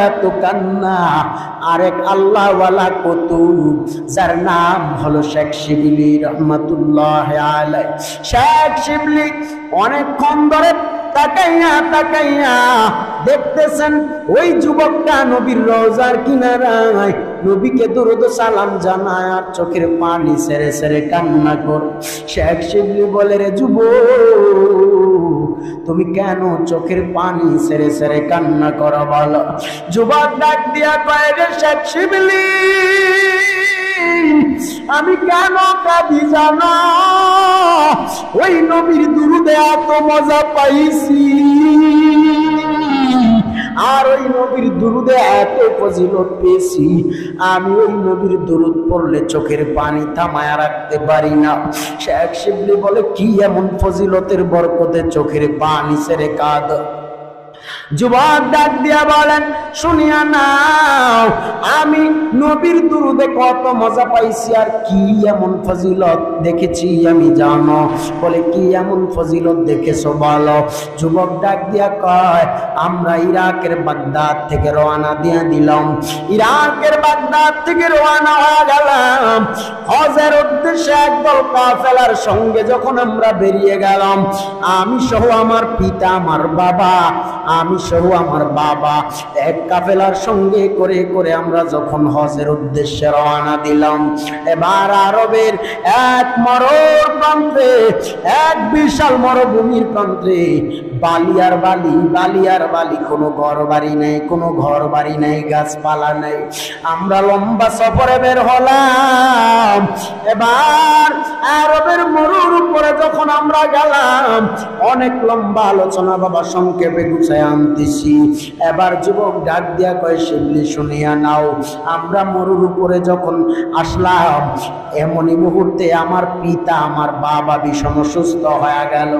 এত কান্না। আরেক আল্লাহওয়ালা কুতুব যার নাম হলো শেখ শিবলি রহমাতুল্লাহ আলাইহি। শেখ শিবলি অনেকক্ষণ ধরে তাকাইয়া তাকাইয়া দেখতেছেন ওই যুবকটা নবীর রওজার কিনারায় নবীকে দরুদ সালাম জানায় আর চোখের পানি ছেড়ে ছেড়ে কান্না করে। শেখ শিবলি বলে, রে যুবক, তুমি কেন চোখের পানি ছেড়ে ছেড়ে কান্না করো বলো? যুবক ডাক দিয়া কয়, রে শেখ শিবলি, আমি কেন কাঁদি জানো? ওই নবীর দুরুদে এত মজা পাইছি, আর ওই নবীর দুরুদে এত ফজিলত পেয়েছি, আমি ওই নবীর দুরুদ পড়লে চোখের পানি থামায়া রাখতে পারি না। শেখ শিবলি বলে, কি এমন ফজিলতের বরকতে চোখের পানি ছেড়ে কাঁদ? যুবক ডাক দিয়া বলেন, শুনিয়া নাও, আমি নবীর দুরুদে কত মজা পাইছি আর কি এমন ফজিলত দেখেছি আমি জানো? বলে, কি এমন ফজিলত দেখেছো বলো? যুবক ডাক দিয়া কয়, আমরা ইরাকের বাগদাদ থেকে রওনা দিয়া দিলাম, ইরাকের বাগদাদ থেকে রওনা হয়ে গেলাম হজের উদ্দেশ্যে একদল কাফেলার সঙ্গে। যখন আমরা বেরিয়ে গেলাম, আমি সহ আমার পিতা, আমার বাবা, আমি সহ আমার বাবা, এক কাফেলার সঙ্গে করে করে আমরা যখন হজের উদ্দেশ্যে রওনা দিলাম, এবার আরবের এক মরুর প্রান্তে, এক বিশাল মরুভূমির প্রান্তে বালি আর বালি, বালি আর বালি, কোনো ঘর বাড়ি নেই, কোনো ঘর বাড়ি নেই, গাছপালা নেই। আমরা লম্বা সফরে বের হলাম। এবার আরবের মরুর উপরে যখন আমরা গেলাম, অনেক লম্বা আলোচনা বাবা সংক্ষেপে গুছায় আনতেছি। এবার যুবক ডাক দিয়া কয়, শিবলি শুনিয়া নাও, আমরা মরুর উপরে যখন আসলাম, এমনই মুহূর্তে আমার পিতা, আমার বাবা ভীষণ অসুস্থ হয়ে গেল।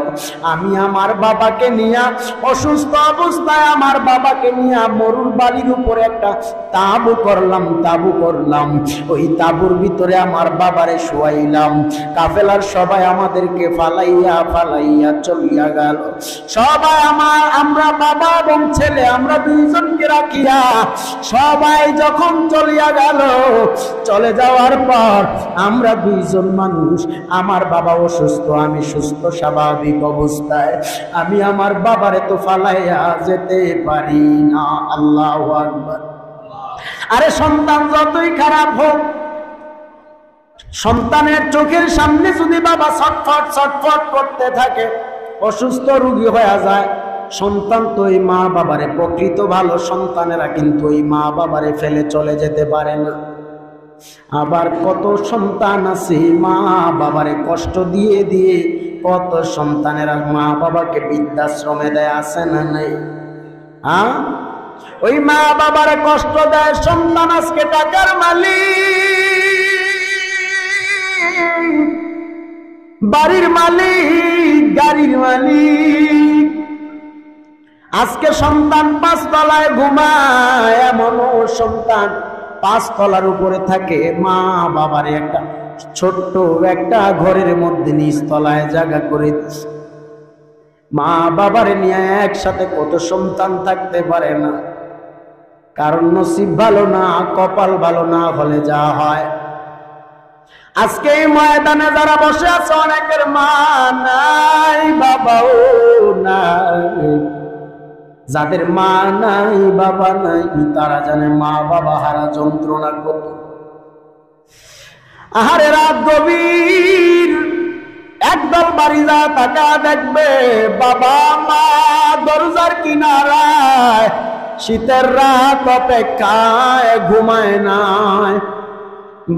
আমি আমার বাবাকে নিয়ে, অসুস্থ অবস্থায় আমার বাবাকে নিয়ে মরুর বালির উপরে একটা তাঁবু করলাম, তাঁবু করলাম। ওই তাঁবুর ভিতরে আমার বাবারে শোয়াইলাম। কাফেলার সবাই আমাদেরকে ফালাইয়া ফালাইয়া চলিয়া গেল। সবাই আমরা বাবা এবং ছেলে, আমরা দুইজনকে রাখিয়া সবাই যখন চলিয়া গেল, চলে যাওয়ার পর আমরা দুইজন মানুষ, আমার বাবা অসুস্থ, আমি সুস্থ স্বাভাবিক অবস্থায়, আমি আমার বাবারে তো ফালাইয়া যেতে পারি না। আল্লাহু আকবার। আরে সন্তান যতই খারাপ হোক, সন্তানের চোখের সামনে যদি বাবা ছটফট ছটফট করতে থাকে, অসুস্থ রোগী হয়ে যায়, সন্তান তো এই মা বাবারে, প্রকৃত ভালো সন্তানেরা কিন্তু এই মা বাবারে ফেলে চলে যেতে পারে না। আবার কত সন্তান আছে মা বাবারে কষ্ট দিয়ে দিয়ে, কত সন্তানেরা মা বাবাকে বৃদ্ধাশ্রমে দেয়, আছে না নাই? হ্যাঁ, ওই মা বাবারে কষ্ট দেয় সন্তান আজকে টাকার মালিক, বাড়ির মালিক, গাড়ির মালিক। আজকে সন্তান 5 তলায় ঘুমায়, এমনও সন্তান 5 তলার উপরে থাকে। মা বাবারে একটা ছোট্ট একটা ঘরের মধ্যে নিচ তলায় জায়গা করে দিচ্ছে। মা বাবারে নিয়ে একসাথে কত সন্তান থাকতে পারে না, কারণ নসিব ভালো না, কপাল ভালো না হলে যা হয়। আজকে এই ময়দানে যারা বসে আছে, অনেকের মা নাই, বাবাও নাই। যাদের মা নাই, বাবা নাই, তারা জানে মা বাবা হারা যন্ত্রণা কত। আহারে রাত গভীর, একদল বাড়ি যা টাকা দেখবে, বাবা মা দরজার কিনারায় শীতের রাত অপেক্ষায় ঘুমায় নাই।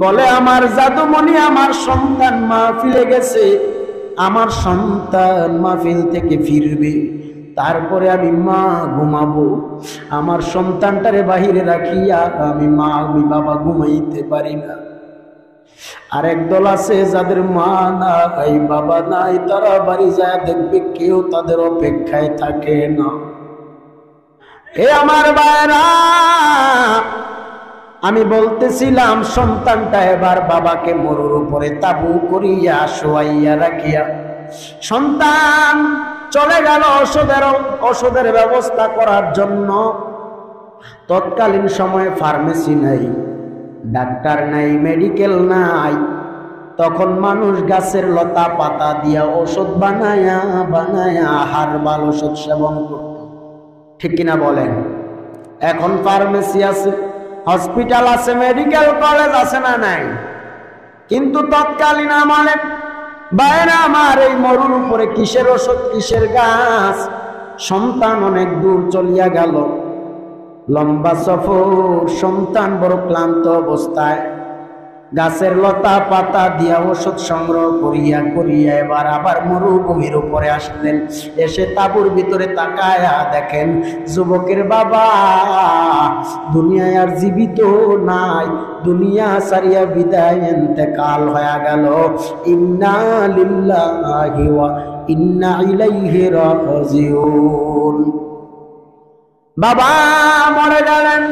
বলে, আমার জাদুমণি, আমার সন্তান মাহফিলে গেছে, আমার সন্তান মাহফিল থেকে ফিরবে, তারপরে আমি মা ঘুমাবো। আমার সন্তানটারে বাহিরে রাখিয়া আমি বাবা ঘুমাইতে পারি না। আরেক দল আছে যাদের মা নাই, বাবা নাই, তারা বাড়ি যায় দেখবে কেউ তাদের অপেক্ষায় থাকে না। হে আমার ভাইরা, আমি বলতেছিলাম সন্তানটা এবার বাবাকে মরুর উপরে তাবু করিয়া শোয়াইয়া রাখিয়া সন্তান চলে গেল ওষুধের ব্যবস্থা করার জন্য। তৎকালীন সময়ে ফার্মেসি নাই, ডাক্তার নাই, মেডিকেল নাই। তখন মানুষ গাছের লতা পাতা দিয়া ওষুধ বানায়া বানায়া হারবাল ওষুধ সেবন করত, ঠিক কিনা বলেন? এখন ফার্মেসি আছে, হসপিটাল আছে, মেডিকেল কলেজ আছে না নাই? কিন্তু তৎকালীন আমলে বাইরে আমার এই মরুর উপরে কিসের ওষুধ, কিসের গাছ? সন্তান অনেক দূর চলিয়া গেল, লম্বা সফর, সন্তান বড় ক্লান্ত অবস্থায় গাছের লতা পাতা দিয়া ওষুধ সংগ্রহ করিয়া করিয়া এবার আবার মরুভূমির উপরে আসলেন। এসে তাঁবুর ভিতরে তাকায়া দেখেন যুবকের বাবা দুনিয়ায় আর জীবিত নাই, দুনিয়া সারিয়া বিদায় ইন্তেকাল হয়ে গেল। ইন্না লিল্লাহি ওয়া ইন্না ইলাইহি রাজিউন। বাবা মরে গেলেন,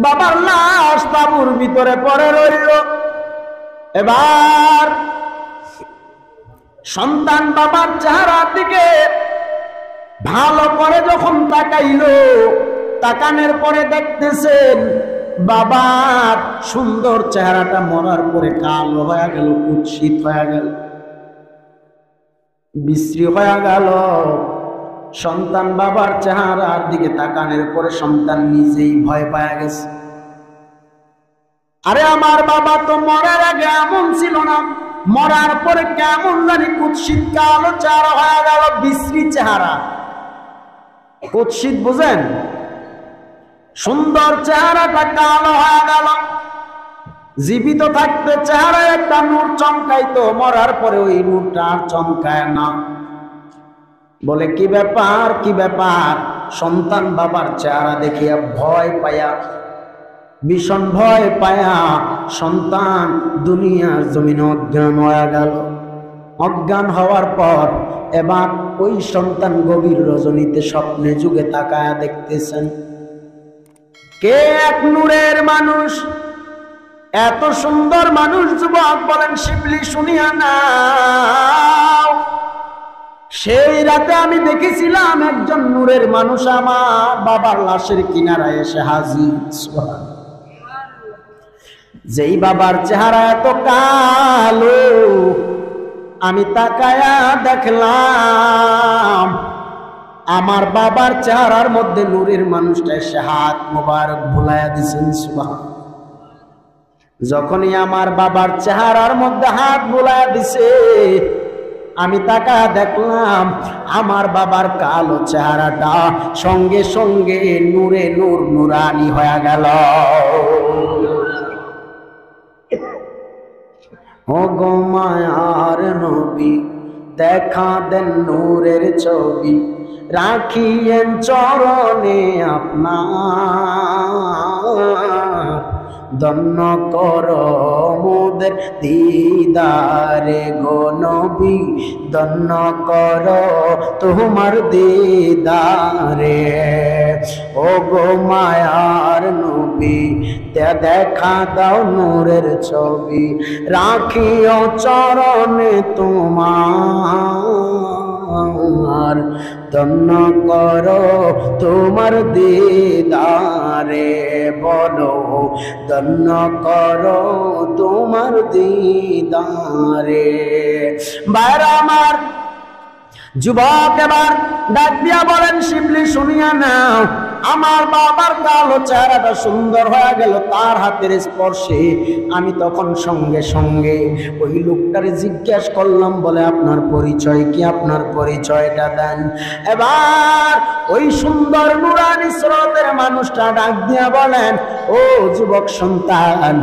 বাবার লাশ তাঁবুর ভিতরে পড়ে রইল। এবার সন্তান বাবার চেহারার দিকে ভালো করে যখন তাকাইল, তাকানোর পরে দেখতেছেন বাবার সুন্দর চেহারাটা মরার পরে কালো হয়ে গেল, কুৎসিত হয়ে গেল, বিশ্রী হয়ে গেল। সন্তান বাবার চেহারার দিকে তাকানোর পরে সন্তান নিজেই ভয় পায় গেছে। আরে আমার বাবা তো মরার আগে এমন ছিল না, মরার পরে কেমন জানি কুৎসিত কালো চেহারা হয়ে গেল, বিশ্রী চেহারা। কুৎসিত বুঝেন? সুন্দর চেহারাটা কালো হয়ে গেল। জীবিত থাকতে চেহারায় একটা নূর চমকাইতো, মরার পরে ওই নূরটা আর চমকায় না। বলে কি ব্যাপার, কি ব্যাপার? সন্তান বাবার চেহারা দেখিয়া ভয় পায়া, ভীষণ ভয় পায়া সন্তান দুনিয়ার জমিনে অজ্ঞান হয়ে গেল। অজ্ঞান হওয়ার পর এবার ওই সন্তান গভীর রজনীতে স্বপ্নে যুগে তাকায়া দেখতেছেন কে এক নূরের মানুষ, এত সুন্দর মানুষ। যুবক বলেন শিবলি শুনিয়া নাও, সেই রাতে আমি দেখেছিলাম একজন নূরের মানুষ আমার বাবার লাশের কিনারায় এসে হাজির। যেই বাবার চেহারা এত কালো, আমি তাকায়া দেখলাম আমার বাবার চেহারার মধ্যে নূরের মানুষটা এসে হাত মোবারক ভুলাইয়া দিছেন। সুবহান। যখনই আমার বাবার চেহারার মধ্যে হাত ভুলাইয়া দিছে, আমি তাকায়া দেখলাম আমার বাবার কালো চেহারাটা সঙ্গে সঙ্গে নূরে নূর নুরানি হয়ে গেল। ও গো মায়ার নবী, দেখা দেন নূরের ছবি, রাখিয়েন চরণে আপনার, ধন্য কর মোদের দিদারে গো নবী, ধন্য কর তোমার দিদারে। ও গো মায়ার নবী, দেখা দাও নূরের ছবি, রাখিও চরণে তোমার, ধন্য কর তোমার দিদারে। বলো ধন্য কর তোমার দিদারে। বাইরে আমার যুবক এবার ডাক দিয়া বলেন শিবলি শুনিয়া নাও, আমার বাবার কালো চেহারাটা সুন্দর হয়ে গেল তার হাতের স্পর্শে। আমি তখন সঙ্গে সঙ্গে ওই লোকটারে জিজ্ঞেস করলাম, বলে আপনার পরিচয় কি, আপনার পরিচয়টা দেন। এবার ওই সুন্দর নুরানি স্রোতের মানুষটা ডাক দিয়া বলেন, ও যুবক সন্তান,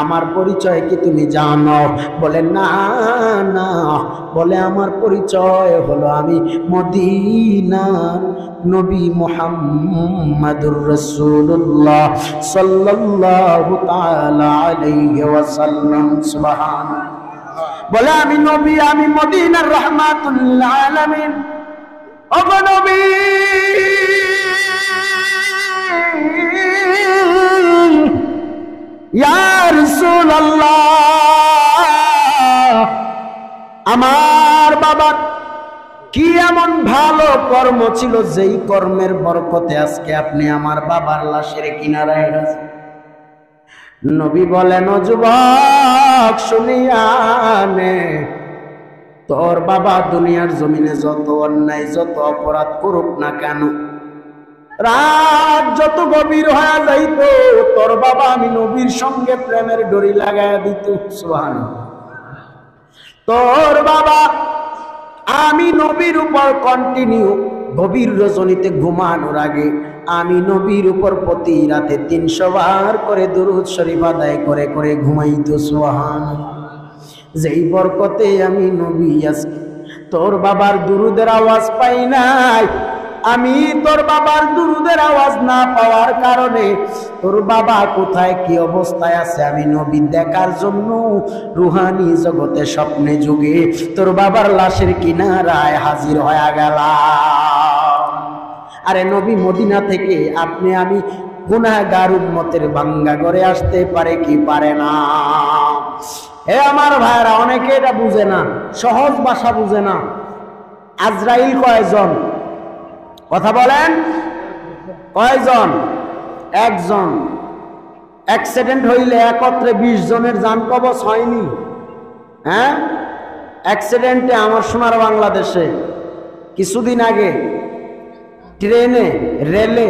আমার পরিচয় কি তুমি জানো? বলে না না। বলে আমার পরিচয় হলো আমি মদিনার নবী মুহাম্মাদুর রাসূলুল্লাহ সাল্লাল্লাহু তাআলা আলাইহি ওয়াসাল্লাম। সুবহানাল্লাহ। বলে আমি নবী, আমি মদিনার রাহমাতুল লিল আলামিন। ও নবী, ইয়া রাসূলুল্লাহ, আমার বাবা কি এমন ভালো কর্ম ছিল যেই কর্মের বরকতে আজকে আপনি আমার বাবার লাশের কিনারায় গেছেন? নবী বলেন, ও যুবক শুনিয়া নে, তোর বাবা দুনিয়ার জমিনে যত অন্যায় যত অপরাধ করুক না কেন, রাত যত গভীর হয়ে যাইত, তোর বাবা আমি নবীর সঙ্গে প্রেমের ডরি লাগাইয়া দিত। সুবহানাল্লাহ। তোর বাবা আমি নবীর উপর কন্টিনিউ গভীর রজনীতে ঘুমানোর আগে আমি নবীর উপর প্রতি রাতে 300 বার করে দুরূদ শরীফ আদায় করে করে ঘুমাইতো। সুবহানাল্লাহ। যেই বরকতে আমি নবী আজকে তোর বাবার দুরূদের আওয়াজ পাই নাই, আমি তোর বাবার দুরূদের আওয়াজ না পাওয়ার কারণে তোর বাবা কোথায় কি অবস্থায় আছে আমি নবী দেখার জন্য রুহানি জগতে স্বপ্নে যুগে তোর বাবার লাশের কিনারায় হাজির হয়ে গেলাম। আরে নবী মদিনা থেকে আপনি আমি গুনাহগার উম্মতের ভাঙ্গা করে আসতে পারে কি পারে না? হে আমার ভাইরা, অনেকে এটা বুঝে না, সহজ ভাষা বুঝে না। আজরাইল কয়জন? কথা বলেন, কয়জন? একজন। অ্যাক্সিডেন্ট হইলে একত্রে 20 জনের জান কবচ হয়নি? হ্যাঁ, অ্যাক্সিডেন্টে আমার সোনার বাংলাদেশে কিছুদিন আগে ট্রেনে, রেলে,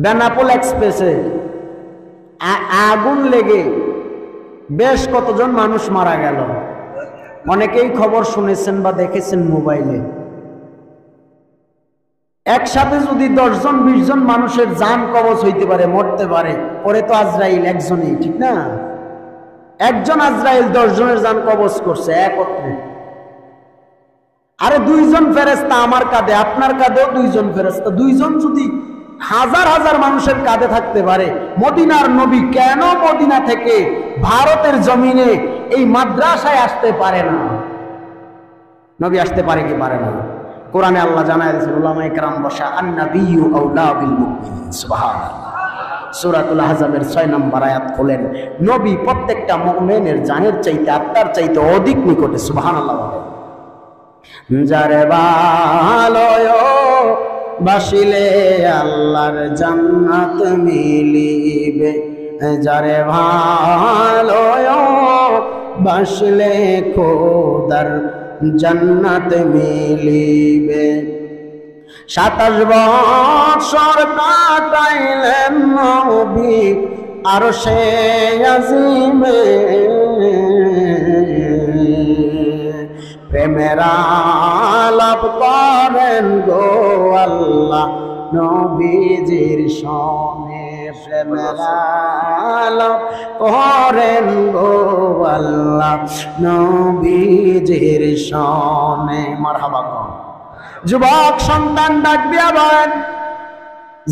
বেনাপোল এক্সপ্রেসে আগুন লেগে বেশ কতজন মানুষ মারা গেল। অনেকেই খবর শুনেছেন বা দেখেছেন মোবাইলে। একসাথে যদি 10 জন 20 জন মানুষের জান কবচ হইতে পারে, মরতে পারে, পরে তো আজরাইল একজনই, ঠিক না? একজন আজরাইল 10 জনের জান কবচ করছে একত্রে। আরে 2 জন ফেরেশতা আমার কাঁধে, আপনার কাঁধেও 2 জন ফেরেশতা। 2 জন যদি হাজার হাজার মানুষের কাঁধে থাকতে পারে, মদিনার নবী কেন মদিনা থেকে ভারতের জমিনে এই মাদ্রাসায় আসতে পারে না? নবী আসতে পারে কি পারে না? কোরআনে আল্লাহ জানায় দিয়েছেন, উলামায়ে কেরাম বসা আন-নাবিয়্যু আওলা বিল মুমিনিন। সুবহানাল্লাহ। সূরাতুল আহজাবের 6 নম্বর আয়াত খোলেন, নবী প্রত্যেকটা মুমিনের জানের চাইতে আত্মার চাইতে অধিক নিকটে। সুবহানাল্লাহ। যারে ভালোয় বাসিলে আল্লাহর জান্নাত মিলিবে, যারে ভালোয় বাসিলে খোদার জান্নাত মিলিবে। 27 বছর কাটাইলেন নবী আরশে আজিমে, প্রেমের আলাপ করেন গো আল্লাহ নবীজির সনে, প্রেমের আলাপ করেন গো আল্লাহ নবীজির সনে। মারহাবা। যুবক সন্তান ডাক দিয়া বলেন,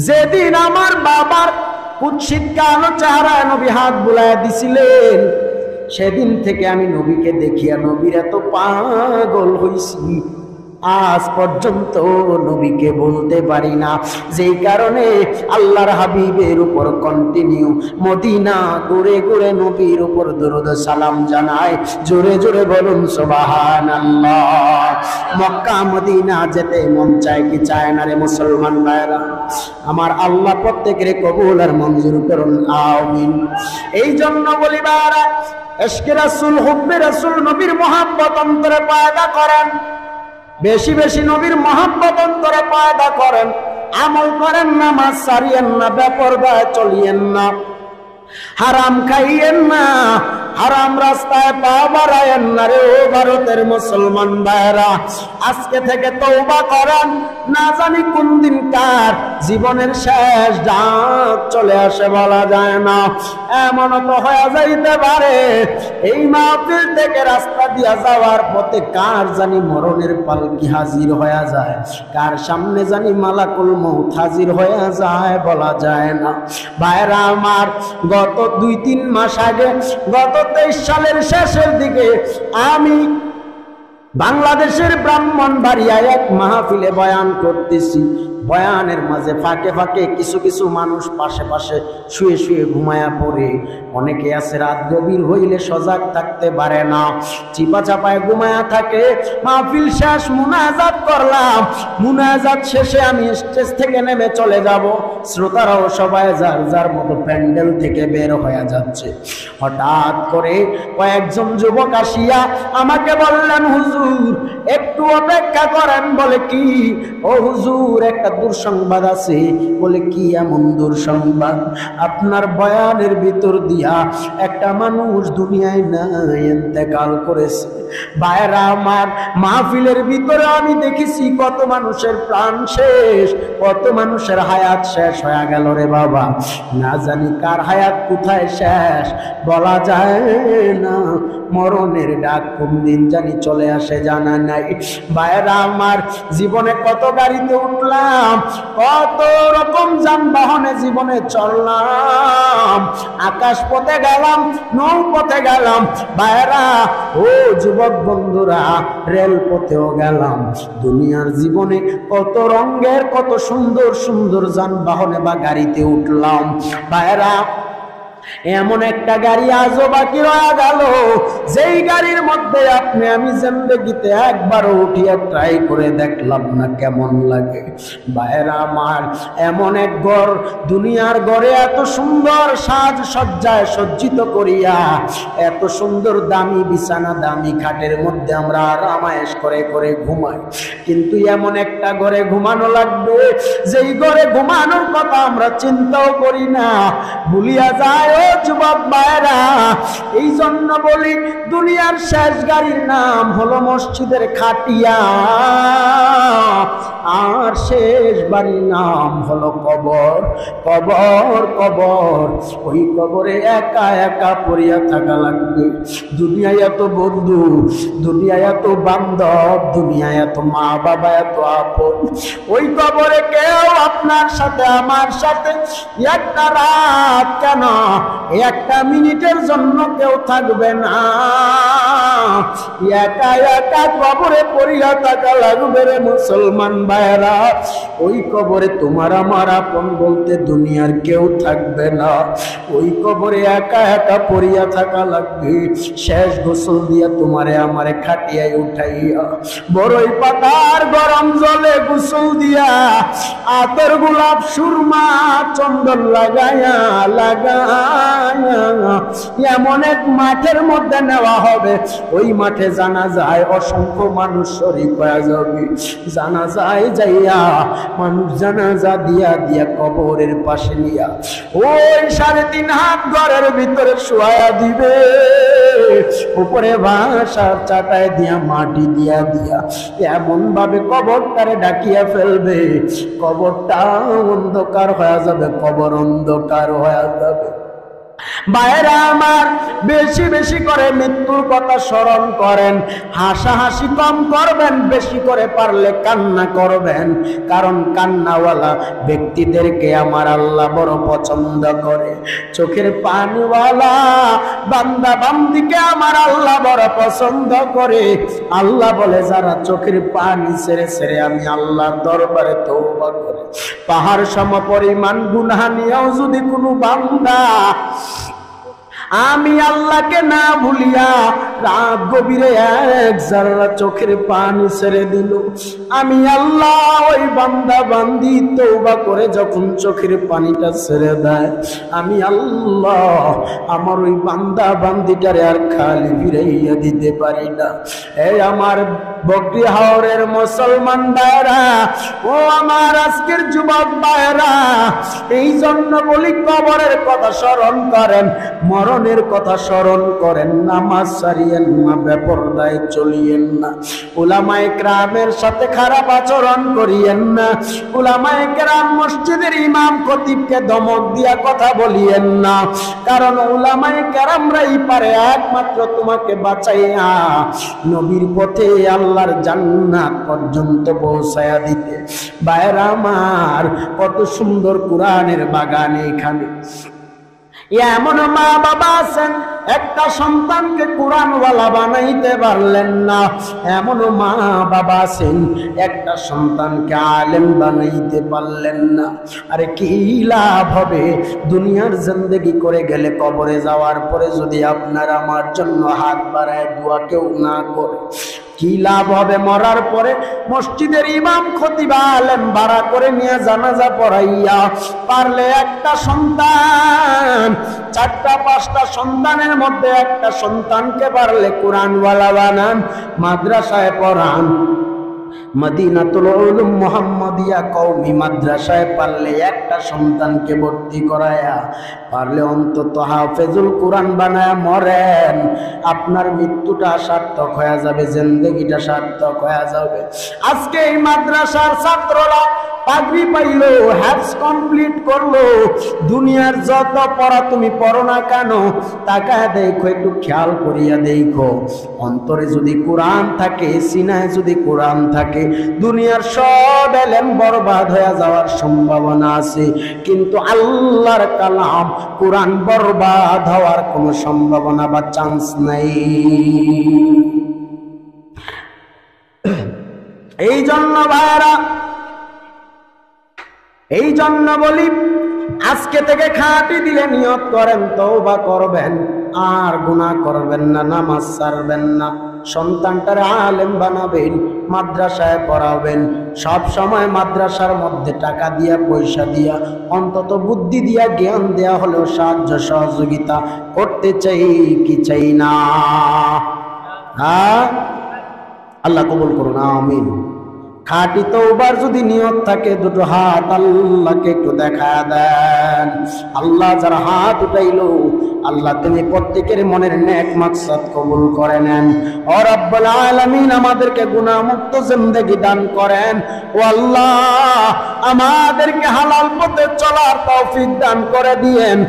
যেদিন আমার বাবার কুৎসিত কালো চেহারায় নবী হাত বুলায় দিছিলেন, সেদিন থেকে আমি নবীকে দেখিয়া নবীর এত পাগল হইছি, আজ পর্যন্ত নবীকে বলতে পারি না। যেই কারণে আল্লাহর হাবিবের উপর কন্টিনিউ মদিনা ঘুরে ঘুরে নবীর উপর দরুদ সালাম জানায়। জোরে জোরে বলুন সুবহানাল্লাহ। মক্কা মদিনা যেতে মন চায় কি চায় না রে মুসলমান ভাইরা? আমার আল্লাহ প্রত্যেকের কবুল আর মঞ্জুর করুন, আমিন। এই জন্য বলি বারা, ইশকে রাসূল, হুব্বে রাসূল, নবীর মহব্বত অন্তরে পয়দা করেন। বেশি বেশি নবীর মহব্বত অন্তরে পয়দা করেন। আমল করেন, নামাজ ছাড়িয়েন না, বেপরদায় চলিয়েন না, হারাম খাইয়েন না, হারাম রাস্তায় পা বাড়ায়েন না রে ও ভারতের মুসলমান ভাইরা। আজকে থেকে তওবা করেন, না জানি কোন দিন কার জীবনের শেষ ডাক চলে আসে বলা যায় না। এমনও তো হয়ে যাইতে পারে এই মাহফিল থেকে রাস্তা দিয়া যাওয়ার পথে কার জানি মরণের পালকি হাজির হয়ে যায়, কার সামনে জানি মালাকুল মউত হাজির হয়ে যায় বলা যায় না। ভাইরা আমার, গত 2-3 মাস আগে, গত 23 সালের শেষের দিকে আমি বাংলাদেশের ব্রাহ্মণবাড়িয়ায় এক মাহফিলে বয়ান করতেছি। বয়ানের মাঝে ফাঁকে ফাঁকে কিছু কিছু মানুষ পাশে পাশে শুয়ে শুয়ে ঘুমায়া পড়ে। অনেকে আছে রাত গভীর হইলে সজাগ থাকতে পারে না, চিপা চাপায় ঘুমায়া থাকে। মাহফিল শেষ, মুনাজাত করলাম, মুনাজাত শেষে আমি স্টেজ থেকে নেমে চলে যাব, শ্রোতারাও সবাই যার যার মতো প্যান্ডেল থেকে বের হয়ে যাচ্ছে। হঠাৎ করে কয়েকজন যুবক আসিয়া আমাকে বললেন, হুজুর একটু অপেক্ষা করেন। বলে কি? ও হুজুর একটা দুঃসংবাদ আছে। বলে কি এমন দুঃসংবাদ? আপনার বয়ানের ভিতর দিয়া একটা মানুষ দুনিয়ায় নাই, ইন্তেকাল করেছে। ভাইরা আমার, মাহফিলের ভিতরে আমি দেখেছি কত মানুষের প্রাণ শেষ, কত মানুষের হায়াত শেষ হয়ে গেল রে বাবা। না জানি কার হায়াত কোথায় শেষ বলা যায় না। মরণের ডাক কোন দিন জানি চলে আসে জানা নাই। ভাইরা আমার, জীবনে কত গাড়িতে উঠলাম, কত রকম যানবাহনে জীবনে চললাম, আকাশ পথে গেলাম, নৌ পথে গেলাম। ভাইরা ও যুবক বন্ধুরা, রেল পথেও গেলাম। দুনিয়ার জীবনে কত রঙের কত সুন্দর সুন্দর যানবাহনে বা গাড়িতে উঠলাম। ভাইরা এমন একটা গাড়ি আজও বাকি রয়ে গেল, যেই গাড়ির মধ্যে আপনি আমি জিন্দেগিতে একবারও উঠিয়া ট্রাই করে দেখলাম না কেমন লাগে। ভাইরা আমার, এমন এক ঘর, দুনিয়ার ঘরে এত সুন্দর সাজ সজ্জায় সজ্জিত করিয়া, এত সুন্দর দামি বিছানা দামি খাটের মধ্যে আমরা আরামায়েশ করে করে ঘুমাই, কিন্তু এমন একটা ঘরে ঘুমানো লাগবে যেই ঘরে ঘুমানোর কথা আমরা চিন্তাও করি না, ভুলিয়া যায়। ও যুবক ভাইরা, এই জন্য বলি দুনিয়ার শেষ গাড়ির নাম হলো মসজিদের খাটিয়া, আর শেষ বাড়ির নাম হলো কবর। কবর কবর, ওই কবরে একা একা পড়িয়া থাকা লাগবে। দুনিয়ায় এত বন্ধু, দুনিয়ায় এত বান্ধব, দুনিয়ায় এত মা বাবা, এত আপন, ওই কবরে কেউ আপনার সাথে আমার সাথে একটা রাত কেন একটা মিনিটের জন্য কেউ থাকবে না। একা একা কবরে পড়িয়া থাকা লাগবে রে মুসলমান ভাইরা। ওই কবরে তোমার আমার আপন বলতে দুনিয়ার কেউ থাকবে না। ওই কবরে একা একা পড়িয়া থাকা লাগবে। শেষ গোসল দিয়া তোমারে আমারে খাটিয়ায় উঠাইয়া, বড়ই পাতার গরম জলে গোসল দিয়া, আতর গোলাপ সুরমা চন্দন লাগায়া লাগায়া এমন এক মাঠের মধ্যে নেওয়া হবে, ওই মাঠে জানা যায় অসংখ্য মানুষ শরীক হয়ে যাবে। জানা যায় যাইয়া মানুষ জানাজা দিয়া দিয়া কবরের পাশে নিয়া ওই 3.5 হাত ঘরের ভিতরে শোয়া দিবে, উপরে ভাষার চাটায় দিয়া মাটি দিয়া দিয়া এমন ভাবে কবরটারে ডাকিয়া ফেলবে, কবরটা অন্ধকার হয়ে যাবে, কবর অন্ধকার হয়ে যাবে। ভাইরা আমার, বেশি বেশি করে মৃত্যুর কথা স্মরণ করেন, হাসাহাসি কম করবেন, বেশি করে পারলে কান্না করবেন, কারণ কান্নাওয়ালা ব্যক্তিদেরকে আমার আল্লাহ বড় পছন্দ করে। চোখের পানিওয়ালা বান্দা বান্দিকে আমার আল্লাহ বড় পছন্দ করে। আল্লাহ বলে, যারা চোখের পানি ছেড়ে ছেড়ে আমি আল্লাহর দরবারে তওবা করে পাহাড় সম পরিমাণ গুনাহ নিয়েও যদি কোনো বান্দা আমি আল্লাহকে না ভুলিয়া রাত গভীরে 1 জাররা চোখের পানি ছেড়ে দিল, আমি আল্লাহ ওই বান্দা বান্দি তওবা করে যখন চোখের পানিটা ছেড়ে দেয়, আমি আল্লাহ আমার ওই বান্দা বান্দিটারে আর খালি ফিরাইয়া দিতে পারি না। এই আমার বকরি হাওরের মুসলমান ভাইরা, ও আমার আজকের যুবক ভাইরা, এই জন্য বলি কবরের কথা স্মরণ করেন, মরণের কথা স্মরণ করেন, নামাজ ছাড়িয়েন না, বেপরদায় চলিয়েন না, উলামায়ে কেরামের সাথে খারাপ আচরণ করিয়েন না, উলামায়ে কেরাম মসজিদের ইমাম খতিবকে ধমক দিয়া কথা বলিয়েন না, কারণ উলামায়ে কেরামরাই পারে একমাত্র তোমাকে বাঁচাইয়া নবীর পথে আল্লাহর জান্নাত পর্যন্ত পৌঁছায়া দিতে। ভাইরা আমার, কত সুন্দর কোরআনের বাগান এখানে। এমন মা বাবা আছেন একটা সন্তানকে কোরআনওয়ালা বানাইতে পারলেন না, এমন মা বাবা আছেন একটা সন্তানকে আলেম বানাইতে পারলেন না। আরে কি লাভ হবে দুনিয়ার জিন্দেগি করে গেলে, কবরে যাওয়ার পরে যদি আপনার আমার জন্য হাত বাড়ায় দোয়া কেউ না করে? কি লাভ হবে মরার পরে মসজিদের ইমাম খতিব আলেম ভাড়া করে নিয়ে জানাজা পড়াইয়া পারলে একটা সন্তান, 4টা 5টা সন্তানের মধ্যে একটা সন্তানকে পারলে কোরআনওয়ালা বানান, মাদ্রাসায় পড়ান। মদিনাতুল উলুম মুহাম্মাদিয়া কওমি মাদ্রাসায় পারলে একটা সন্তানকে ভর্তি করায়া পারলে অন্তত হাফেজুল কোরআন বানায়া মরেন, আপনার মৃত্যুটা সার্থক হয়ে যাবে, জিন্দেগিটা সার্থক হয়ে যাবে। আজকে এই মাদ্রাসার ছাত্ররা পাগড়ি পাইলো, হ্যাপস কমপ্লিট করলো, দুনিয়ার যত পড়া তুমি পড়ো না কেন তাকায় দেখো, একটু খেয়াল করিয়া দেখো, অন্তরে যদি কোরআন থাকে, সিনায় যদি কোরআন থাকে, দুনিয়ার সব এলেম বরবাদ হয়ে যাওয়ার সম্ভাবনা আছে, কিন্তু আল্লাহর কালাম কোরআন বরবাদ হওয়ার কোনো সম্ভাবনা বা চান্স নাই। এই জন্য ভাইরা, এই জন্য বলি আজকে থেকে খাঁটি দিলে নিয়ত করেন তওবা করবেন, আর গুনাহ করবেন না, নামাজ ছাড়বেন না, সন্তানটার আলেম বানাবেন, মাদ্রাসায় পড়াবেন, সব সময় মাদ্রাসার মধ্যে টাকা দিয়া পয়সা দিয়া অন্তত বুদ্ধি দিয়া জ্ঞান দেয়া হলেও সাহায্য সহযোগিতা করতে চাই কি চাই না? হ্যাঁ, আল্লাহ কবুল করুন, আমিন। খাঁটি তওবার যদি নিয়ত থাকে দুটো হাত আল্লাহকে একটু দেখা দেন। আল্লাহ যারা হাত উঠাইলো আল্লাহ তুমি প্রত্যেকের মনের নেক মাকসাদ কবুল করে নেন। ও রব্বুল আলামিন আমাদেরকে গুনাহ মুক্ত জিন্দেগি দান করেন। ও আল্লাহ আমাদেরকে হালাল পথে চলার তৌফিক দান করে দিয়েন।